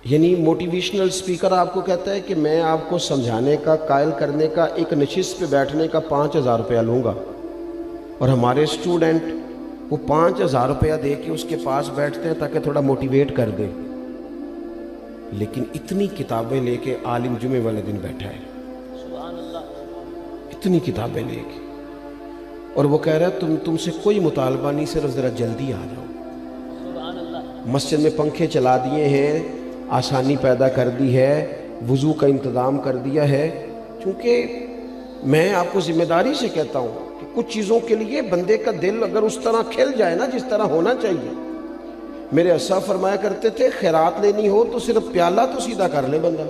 یعنی motivational speaker آپ کو کہتا ہے کہ میں آپ کو سمجھانے کا، قائل کرنے کا، ایک نشست پہ بیٹھنے کا 5,000 روپیہ لوں گا، اور ہمارے اسٹوڈنٹ وہ 5,000 روپیہ دے کے اس کے پاس بیٹھتے ہیں تاکہ تھوڑا موٹیویٹ کر دے، لیکن اتنی کتابیں لے کے عالم جمعے والے دن بیٹھا ہے، اتنی کتابیں لے کے، اور وہ کہہ رہا ہے تم سے کوئی مطالبہ نہیں، صرف ذرا جلدی آ جاؤ۔ مسجد میں پنکھے چلا دیے ہیں، آسانی پیدا کر دی ہے، وضو کا انتظام کر دیا ہے، چونکہ میں آپ کو ذمہ داری سے کہتا ہوں کہ کچھ چیزوں کے لیے بندے کا دل اگر اس طرح کھل جائے نا جس طرح ہونا چاہیے۔ میرے اسا فرمایا کرتے تھے خیرات لینی ہو تو صرف پیالہ تو سیدھا کر لے بندہ،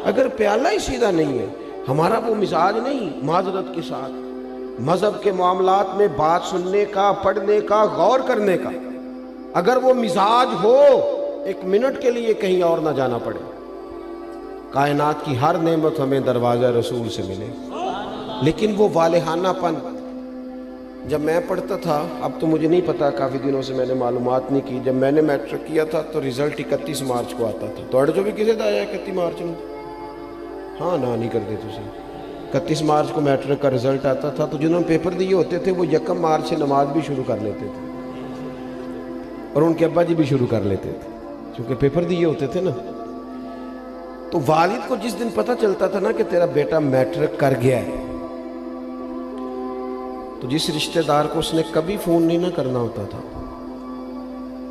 اگر پیالہ ہی سیدھا نہیں ہے، ہمارا وہ مزاج نہیں، معذرت کے ساتھ مذہب کے معاملات میں بات سننے کا، پڑھنے کا، غور کرنے کا، اگر وہ مزاج ہو ایک منٹ کے لیے کہیں اور نہ جانا پڑے، کائنات کی ہر نعمت ہمیں دروازہ رسول سے ملے۔ لیکن وہ والہانہ پن، جب میں پڑھتا تھا، اب تو مجھے نہیں پتا، کافی دنوں سے میں نے معلومات نہیں کی، جب میں نے میٹرک کیا تھا تو رزلٹ 31 مارچ کو آتا تھا، تو جو بھی کسی دا آیا 31 مارچ میں، ہاں نہ نہیں کرتے تسی، 31 مارچ کو میٹرک کا رزلٹ آتا تھا، تو جنہوں نے پیپر دیے ہوتے تھے وہ 1 مارچ سے نماز بھی شروع کر لیتے تھے، اور ان کے ابا جی بھی شروع کر لیتے تھے، چونکہ پیپر دیے ہوتے تھے نا۔ تو والد کو جس دن پتہ چلتا تھا نا کہ تیرا بیٹا میٹرک کر گیا ہے، تو جس رشتہ دار کو اس نے کبھی فون نہیں نہ کرنا ہوتا تھا،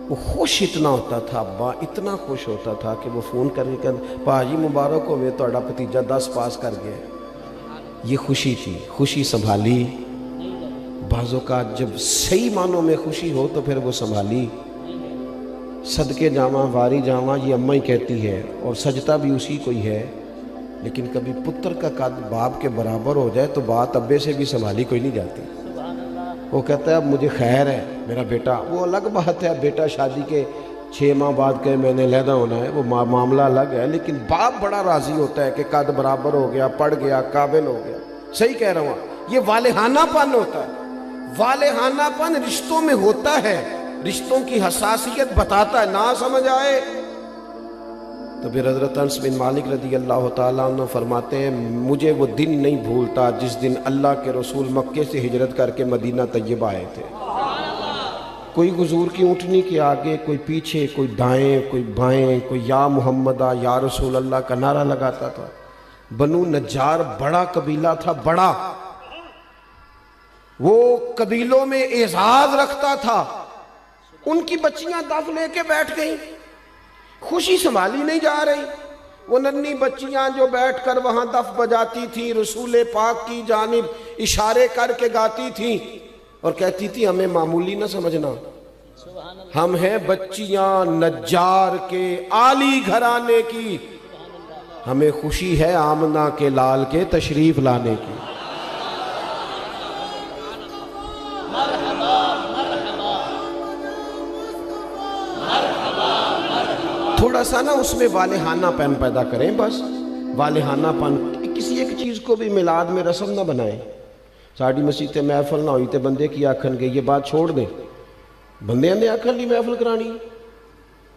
وہ خوش اتنا ہوتا تھا، ابا اتنا خوش ہوتا تھا کہ وہ فون کر کے کہتا پاجی مبارک ہوئے تہاڈا بھتیجا 10 پاس کر گیا ہے۔ یہ خوشی تھی، خوشی سنبھالی، بعض اوقات جب صحیح معنوں میں خوشی ہو تو پھر وہ سنبھالی، صدقے جاواں واری جاواں یہ اماں ہی کہتی ہے، اور سجدہ بھی اسی کو ہی ہے، لیکن کبھی پتر کا قد باپ کے برابر ہو جائے تو بات ابے سے بھی سنبھالی کوئی نہیں جاتی۔ وہ کہتا ہے اب مجھے خیر ہے میرا بیٹا، وہ الگ بات ہے، بیٹا شادی کے 6 ماہ بعد کہ میں نے علیحدہ ہونا ہے، وہ معاملہ الگ ہے، لیکن باپ بڑا راضی ہوتا ہے کہ قد برابر ہو گیا، پڑھ گیا، قابل ہو گیا۔ صحیح کہہ رہا ہوں، یہ والہانہ پن ہوتا ہے، والہانہ پن رشتوں میں ہوتا ہے، رشتوں کی حساسیت بتاتا ہے، نہ سمجھ آئے تو پھر حضرت انس بن مالک رضی اللہ تعالیٰ عنہ فرماتے ہیں مجھے وہ دن نہیں بھولتا جس دن اللہ کے رسول مکے سے ہجرت کر کے مدینہ طیبہ آئے تھے۔ کوئی حضور کی اونٹنی کے آگے، کوئی پیچھے، کوئی دائیں، کوئی بائیں، کوئی یا محمدہ یا رسول اللہ کا نعرہ لگاتا تھا۔ بنو نجار بڑا قبیلہ تھا، بڑا، وہ قبیلوں میں اعزاز رکھتا تھا، ان کی بچیاں دف لے کے بیٹھ گئیں، خوشی سنبھالی نہیں جا رہی، وہ ننھی بچیاں جو بیٹھ کر وہاں دف بجاتی تھیں، رسول پاک کی جانب اشارے کر کے گاتی تھیں اور کہتی تھی ہمیں معمولی نہ سمجھنا، ہم ہیں بچیاں نجار کے عالی گھرانے کی، ہمیں خوشی ہے آمنہ کے لال کے تشریف لانے کی۔ تھوڑا سا نا اس میں والہانہ پن پیدا کریں، بس والہانہ پن، کسی ایک چیز کو بھی میلاد میں رسم نہ بنائیں۔ ساڑی مسیح تے محفل نہ ہوئی تے بندے کی آکھن گے، یہ بات چھوڑ دیں، بندے نے آکھن لی محفل کرانی،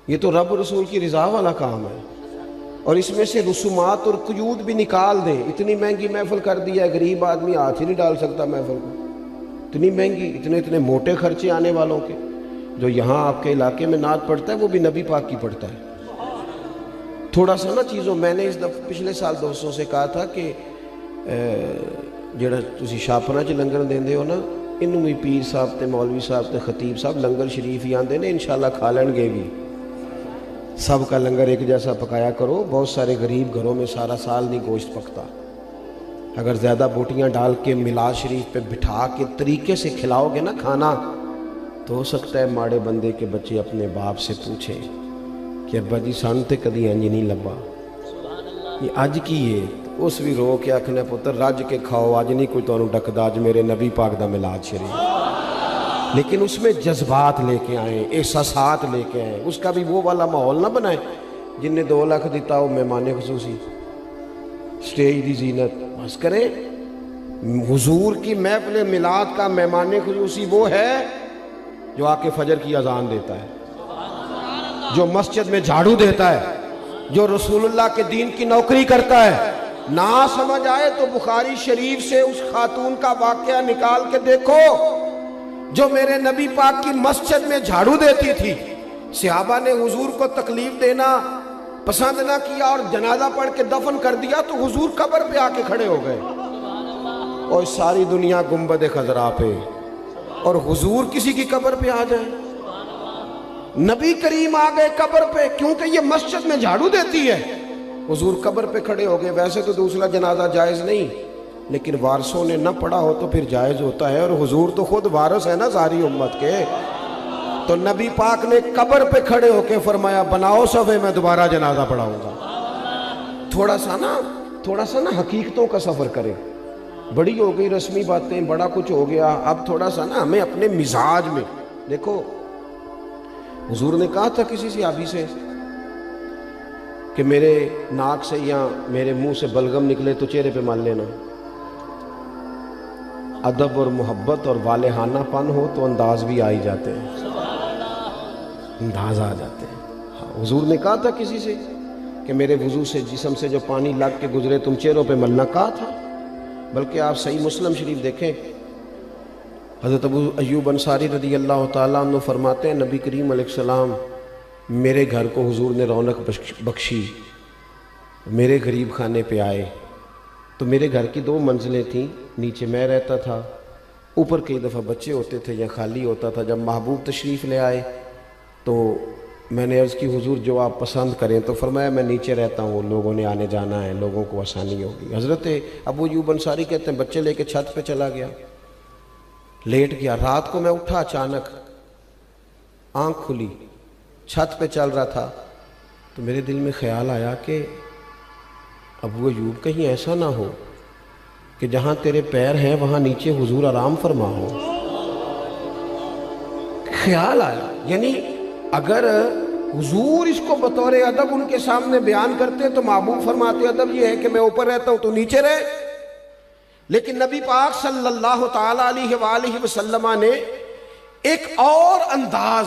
یہ تو رب رسول کی رضا والا کام ہے، اور اس میں سے رسومات اور قیود بھی نکال دیں۔ اتنی مہنگی محفل کر دیا ہے، غریب آدمی ہاتھ ہی نہیں ڈال سکتا محفل کو، اتنی مہنگی، اتنے موٹے خرچے آنے والوں کے۔ جو یہاں آپ کے علاقے میں نعت پڑھتا ہے وہ بھی نبی پاک کی پڑھتا ہے۔ تھوڑا سا نا چیزوں، میں نے اس دفعہ پچھلے سال دوستوں سے کہا تھا کہ جڑا تسی شاپنا چ لنگر دیندے ہو نا، انہوں بھی پیر صاحب تے مولوی صاحب تے خطیب صاحب لنگر شریف ہی آندے نے، انشاءاللہ کھا لیں گے بھی، سب کا لنگر ایک جیسا پکایا کرو، بہت سارے غریب گھروں میں سارا سال نہیں گوشت پکتا، اگر زیادہ بوٹیاں ڈال کے میلاد شریف پہ بٹھا کے طریقے سے کھلاؤ گے نا کھانا، تو ہو سکتا ہے ماڑے بندے کے بچے اپنے باپ سے پوچھیں کہ ابا جی سان تے کدی انج نہیں لبا، یہ اج کی ہے، اس بھی رو کے آکھنے پتر رج کے کھاؤ، اج نہیں کوئی تانوں ڈکدا، اج میرے نبی پاک دا میلاد شریف، لیکن اس میں جذبات لے کے آئیں، احساسات لے کے آئیں، اس کا بھی وہ والا ماحول نہ بنائیں جن نے 2 لاکھ دیتا ہو مہمان خصوصی، سٹیج دی زینت بس کریں۔ حضور کی محفل میلاد کا مہمان خصوصی وہ ہے جو آ کے فجر کی اذان دیتا ہے، جو مسجد میں جھاڑو دیتا ہے، جو رسول اللہ کے دین کی نوکری کرتا ہے، نہ سمجھ آئے تو بخاری شریف سے اس خاتون کا واقعہ نکال کے دیکھو جو میرے نبی پاک کی مسجد میں جھاڑو دیتی تھی۔ صحابہ نے حضور کو تکلیف دینا پسند نہ کیا اور جنازہ پڑھ کے دفن کر دیا تو حضور قبر پہ آ کے کھڑے ہو گئے، اور ساری دنیا گنبد خضرا پہ، اور حضور کسی کی قبر پہ آ جائیں۔ نبی کریم آ گئے قبر پہ کیونکہ یہ مسجد میں جھاڑو دیتی ہے، حضور قبر پہ کھڑے ہو گئے۔ ویسے تو دوسرا جنازہ جائز نہیں، لیکن وارثوں نے نہ پڑھا ہو تو پھر جائز ہوتا ہے، اور حضور تو خود وارث ہے نا ساری امت کے۔ تو نبی پاک نے قبر پہ کھڑے ہو کے فرمایا بناؤ صفے، میں دوبارہ جنازہ پڑھاؤں گا۔ تھوڑا سا نا حقیقتوں کا سفر کرے۔ بڑی ہو گئی رسمی باتیں، بڑا کچھ ہو گیا، اب تھوڑا سا نا ہمیں اپنے مزاج میں دیکھو۔ حضور نے کہا تھا کسی صحابی سے کہ میرے ناک سے یا میرے منہ سے بلغم نکلے تو چہرے پہ مال لینا۔ ادب اور محبت اور والہانہ پن ہو تو انداز بھی آ ہی جاتے ہیں، انداز آ جاتے ہیں۔ حضور نے کہا تھا کسی سے کہ میرے وضو سے جسم سے جو پانی لگ کے گزرے تم چہروں پہ ملنا، کہا تھا۔ بلکہ آپ صحیح مسلم شریف دیکھیں، حضرت ابو ایوب انصاری رضی اللہ تعالیٰ عنہ فرماتے ہیں نبی کریم علیہ السلام میرے گھر کو حضور نے رونق بخشی، میرے غریب خانے پہ آئے تو میرے گھر کی 2 منزلیں تھیں، نیچے میں رہتا تھا، اوپر کئی دفعہ بچے ہوتے تھے یا خالی ہوتا تھا۔ جب محبوب تشریف لے آئے تو میں نے عرض کی حضور جو آپ پسند کریں، تو فرمایا میں نیچے رہتا ہوں، لوگوں نے آنے جانا ہے، لوگوں کو آسانی ہوگی۔ حضرت ابو ایوب انصاری کہتے ہیں بچے لے کے چھت پہ چلا گیا، لیٹ گیا۔ رات کو میں اٹھا، اچانک آنکھ کھلی، چھت پہ چل رہا تھا تو میرے دل میں خیال آیا کہ ابو ایوب کہیں ایسا نہ ہو کہ جہاں تیرے پیر ہیں وہاں نیچے حضور آرام فرما ہو۔ خیال آیا، یعنی اگر حضور اس کو بطور ادب ان کے سامنے بیان کرتے تو محبوب فرماتے ادب یہ ہے کہ میں اوپر رہتا ہوں تو نیچے رہے، لیکن نبی پاک صلی اللہ تعالی علیہ وآلہ وسلم نے ایک اور انداز،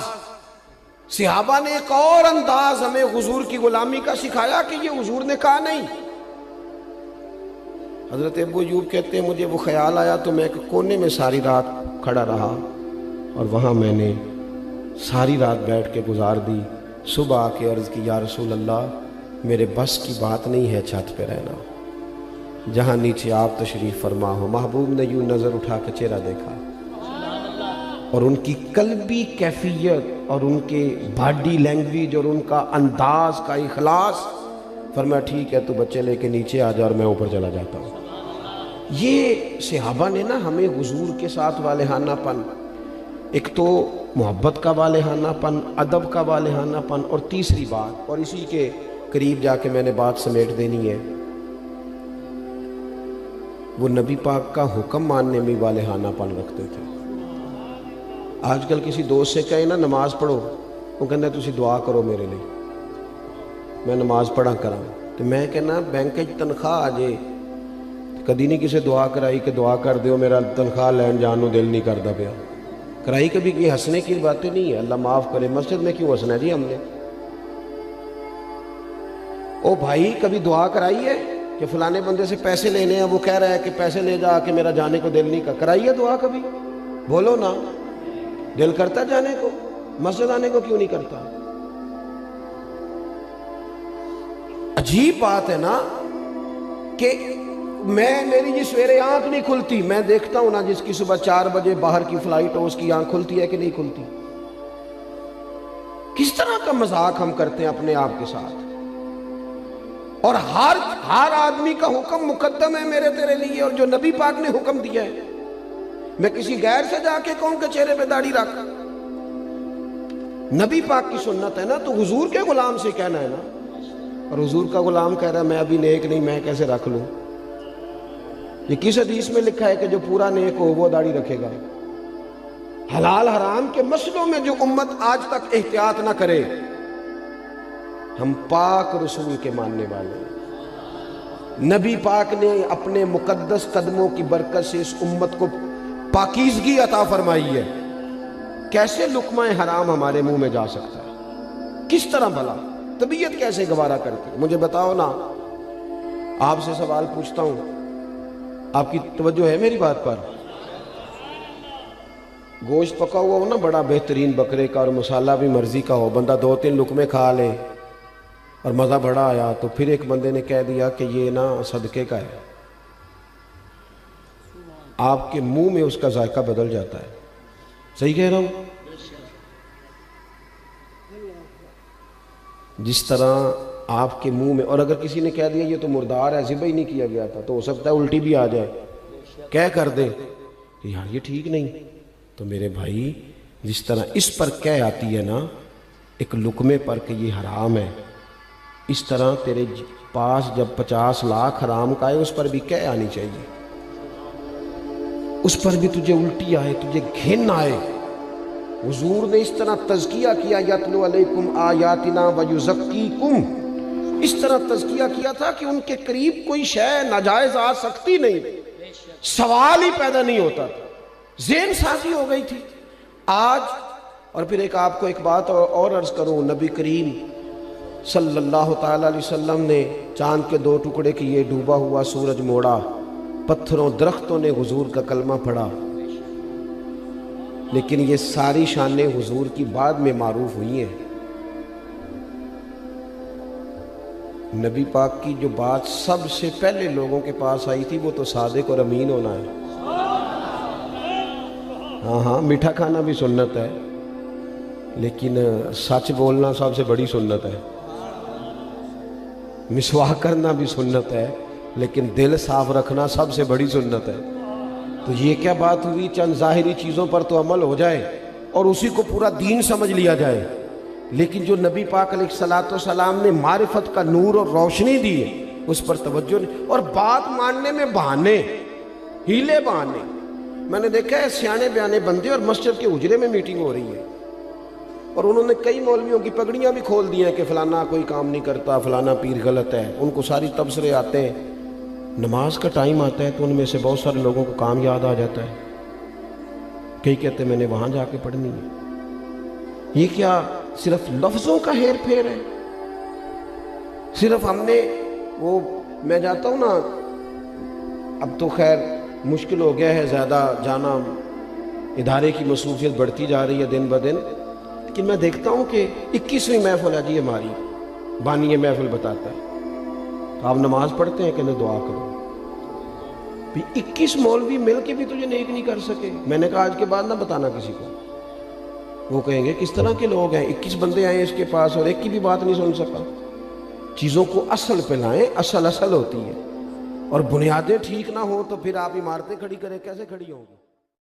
صحابہ نے ایک اور انداز ہمیں حضور کی غلامی کا سکھایا کہ یہ حضور نے کہا نہیں۔ حضرت ابو ایوب کہتے ہیں مجھے وہ خیال آیا تو میں ایک کونے میں ساری رات کھڑا رہا، اور وہاں میں نے ساری رات بیٹھ کے گزار دی۔ صبح آ کے عرض کی یا رسول اللہ میرے بس کی بات نہیں ہے چھت پہ رہنا، جہاں نیچے آپ تشریف فرما ہو۔ محبوب نے یوں نظر اٹھا کے چہرہ دیکھا اور ان کی قلبی کیفیت اور ان کے باڈی لینگویج اور ان کا انداز کا اخلاص، فرمایا ٹھیک ہے تو بچے لے کے نیچے آ جا اور میں اوپر چلا جاتا ہوں۔ یہ صحابہ نے نا ہمیں حضور کے ساتھ والہانہ پن، ایک تو محبت کا والہانہ پن، ادب کا والہانہ پن، اور تیسری بات، اور اسی کے قریب جا کے میں نے بات سمیٹ دینی ہے، وہ نبی پاک کا حکم ماننے میں والہانہ پن رکھتے تھے۔ آج کل کسی دوست سے کہے نا نماز پڑھو، وہ کہنا ہے تسی دعا کرو میرے لیے، میں نماز پڑھا کراں، تو میں کہنا بینک تنخواہ آ جائے کدی نہیں کسی دعا کرائی کہ دعا کر دیو میرا تنخواہ لین جان نو دل نہیں کرتا پیا، کرائی کبھی کہ ہنسنے کی باتیں نہیں ہے، اللہ معاف کرے۔ مسجد میں کیوں ہنسنا ہے جی ہم نے؟ او بھائی کبھی دعا کرائی ہے کہ فلانے بندے سے پیسے لینے ہیں، وہ کہہ رہا ہے کہ پیسے لے جا کہ میرا جانے کو دل نہیں کر، کرائی ہے دعا کبھی؟ بولو نا، دل کرتا جانے کو، مسجد آنے کو کیوں نہیں کرتا؟ عجیب بات ہے نا کہ میری جس سویرے آنکھ نہیں کھلتی، میں دیکھتا ہوں نا جس کی صبح 4 بجے باہر کی فلائٹ ہو اس کی آنکھ کھلتی ہے کہ نہیں کھلتی؟ کس طرح کا مذاق ہم کرتے ہیں اپنے آپ کے ساتھ، اور ہر آدمی کا حکم مقدم ہے میرے تیرے لیے، اور جو نبی پاک نے حکم دیا ہے میں کسی غیر سے جا کے کہوں کہ چہرے پہ داڑھی رکھ، نبی پاک کی سنت ہے نا، تو حضور کے غلام سے کہنا ہے نا، اور حضور کا غلام کہہ رہا ہے میں ابھی نیک نہیں، میں کیسے رکھ لوں؟ یہ کس حدیث میں لکھا ہے کہ جو پورا نیک ہو وہ داڑھی رکھے گا؟ حلال حرام کے مسئلوں میں جو امت آج تک احتیاط نہ کرے، ہم پاک رسول کے ماننے والے ہیں، نبی پاک نے اپنے مقدس قدموں کی برکت سے اس امت کو پاکیزگی عطا فرمائی ہے، کیسے لقمہ حرام ہمارے منہ میں جا سکتا ہے؟ کس طرح بھلا؟ طبیعت کیسے گوارا کرتی؟ مجھے بتاؤ نا، آپ سے سوال پوچھتا ہوں، آپ کی توجہ ہے میری بات پر؟ گوشت پکا ہوا ہو نا بڑا بہترین بکرے کا، اور مسالہ بھی مرضی کا ہو، بندہ 2-3 لقمے کھا لے اور مزہ بڑا آیا، تو پھر ایک بندے نے کہہ دیا کہ یہ نا صدقے کا ہے، آپ کے منہ میں اس کا ذائقہ بدل جاتا ہے۔ صحیح کہہ رہا ہوں؟ جس طرح آپ کے منہ میں، اور اگر کسی نے کہہ دیا یہ تو مردار ہے، ذبح ہی نہیں کیا گیا تھا، تو ہو سکتا ہے الٹی بھی آ جائے، کہہ کر دے کہ یار یہ ٹھیک نہیں۔ تو میرے بھائی، جس طرح اس پر کہہ آتی ہے نا ایک لقمے پر کہ یہ حرام ہے، اس طرح تیرے پاس جب 50 لاکھ حرام کا آئے اس پر بھی کہہ آنی چاہیے، اس پر بھی تجھے الٹی آئے، تجھے گھن آئے۔ حضور نے اس طرح تزکیہ کیا، یتلو علیکم آیاتنا ویزکیکم، اس طرح تزکیہ کیا تھا کہ ان کے قریب کوئی شے ناجائز آ سکتی نہیں، سوال ہی پیدا نہیں ہوتا تھا، ذہن سازی ہو گئی تھی۔ آج اور پھر آپ کو ایک بات اور عرض کروں، نبی کریم صلی اللہ تعالی علیہ وسلم نے چاند کے 2 ٹکڑے کیے، ڈوبا ہوا سورج موڑا، پتھروں درختوں نے حضور کا کلمہ پڑھا، لیکن یہ ساری شانیں حضور کی بعد میں معروف ہوئی ہیں۔ نبی پاک کی جو بات سب سے پہلے لوگوں کے پاس آئی تھی وہ تو صادق اور امین ہونا ہے۔ ہاں میٹھا کھانا بھی سنت ہے، لیکن سچ بولنا سب سے بڑی سنت ہے۔ مسواک کرنا بھی سنت ہے، لیکن دل صاف رکھنا سب سے بڑی سنت ہے۔ تو یہ کیا بات ہوئی؟ چند ظاہری چیزوں پر تو عمل ہو جائے اور اسی کو پورا دین سمجھ لیا جائے، لیکن جو نبی پاک علیہ الصلوۃ والسلام نے معرفت کا نور اور روشنی دی ہے اس پر توجہ نہیں، اور بات ماننے میں بہانے، ہیلے بہانے۔ میں نے دیکھا ہے سیانے بیانے بندے اور مسجد کے اجرے میں میٹنگ ہو رہی ہے، اور انہوں نے کئی مولویوں کی پگڑیاں بھی کھول دی ہیں کہ فلانا کوئی کام نہیں کرتا، فلانا پیر غلط ہے، ان کو ساری تبصرے آتے ہیں۔ نماز کا ٹائم آتا ہے تو ان میں سے بہت سارے لوگوں کو کام یاد آ جاتا ہے، کئی کہتے ہیں میں نے وہاں جا کے پڑھنی ہے۔ یہ کیا صرف لفظوں کا ہیر پھیر ہے؟ صرف ہم نے وہ، میں جاتا ہوں نا، اب تو خیر مشکل ہو گیا ہے زیادہ جانا، ادارے کی مصروفیت بڑھتی جا رہی ہے دن بدن، لیکن میں دیکھتا ہوں کہ 21ویں محفل ہے جی ہماری، بانی محفل بتاتا ہے آپ نماز پڑھتے ہیں کہ نہیں، دعا کرو۔ 21 مولوی مل کے بھی تجھے نیک نہیں کر سکے۔ میں نے کہا آج کے بعد نہ بتانا کسی کو، وہ کہیں گے کس طرح کے لوگ ہیں، 21 بندے آئے اس کے پاس اور ایک کی بھی بات نہیں سن سکا۔ چیزوں کو اصل پہ لائیں، اصل ہوتی ہے، اور بنیادیں ٹھیک نہ ہوں تو پھر آپ عمارتیں کھڑی کریں، کیسے کھڑی ہوں گی؟